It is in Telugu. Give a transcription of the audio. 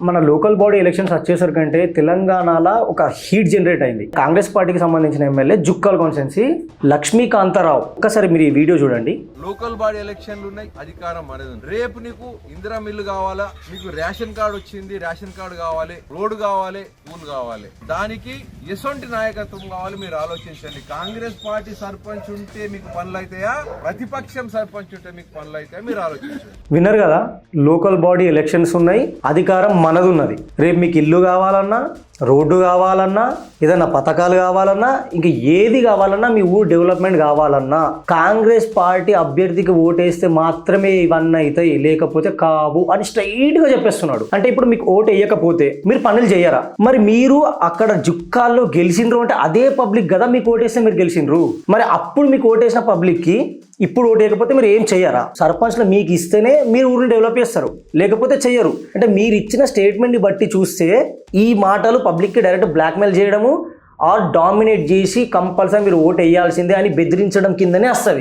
మన లోకల్ బాడీ ఎలక్షన్స్ వచ్చేసరికంటే తెలంగాణలో ఒక హీట్ జనరేట్ అయింది. కాంగ్రెస్ పార్టీకి సంబంధించిన ఎమ్మెల్యే జుక్కల్ కాన్స్టిట్యున్సీ లక్ష్మీకాంతారావు, ఒక్కసారి మీరు ఈ వీడియో చూడండి. లోకల్ బాడీ ఎలక్షన్లు ఉన్నాయి, అధికారం అనేది రేపు నీకు ఇందిరా మిల్లు కావాలా, నీకు రేషన్ కార్డు వచ్చింది, రేషన్ కార్డు కావాలి, రోడ్డు కావాలి, స్కూల్ కావాలి, దానికి ఎసొంటి నాయకత్వం కావాలి మీరు ఆలోచించండి. కాంగ్రెస్ పార్టీ సర్పంచ్ ఉంటే మీకు పనులు అవుతాయా, ప్రతిపక్షం సర్పంచ్ ఉంటే మీకు పనులు అవుతాయా, మీరు ఆలోచించండి. విన్నారు కదా, లోకల్ బాడీ ఎలక్షన్స్ ఉన్నాయి, అధికారం మనది ఉన్నది. రేపు మీకు ఇల్లు కావాలన్నా, రోడ్డు కావాలన్నా, ఏదైనా పథకాలు కావాలన్నా, ఇంక ఏది కావాలన్నా, మీ ఊరు డెవలప్మెంట్ కావాలన్నా కాంగ్రెస్ పార్టీ అభ్యర్థికి ఓటేస్తే మాత్రమే ఇవన్నీ అవుతాయి, లేకపోతే కావు అని స్ట్రైట్ గా చెప్పేస్తున్నాడు. అంటే ఇప్పుడు మీకు ఓటు వేయకపోతే మీరు పనులు చేయరా? మరి మీరు అక్కడ జుక్కాల్లో గెలిచిండ్రు అంటే అదే పబ్లిక్ కదా మీకు ఓటేస్తే మీరు గెలిచిండ్రు. మరి అప్పుడు మీకు ఓటేసిన పబ్లిక్ కి ఇప్పుడు ఓటు వేయకపోతే మీరు ఏం చెయ్యరా? సర్పంచ్లు మీకు ఇస్తేనే మీరు ఊరిని డెవలప్ చేస్తారు, లేకపోతే చెయ్యరు. అంటే మీరు ఇచ్చిన స్టేట్మెంట్ని బట్టి చూస్తే ఈ మాటలు పబ్లిక్కి డైరెక్ట్ బ్లాక్మెయిల్ చేయడము ఆర్ డామినేట్ చేసి కంపల్సరీ మీరు ఓటు వేయాల్సిందే అని బెదిరించడం కిందనే వస్తుంది.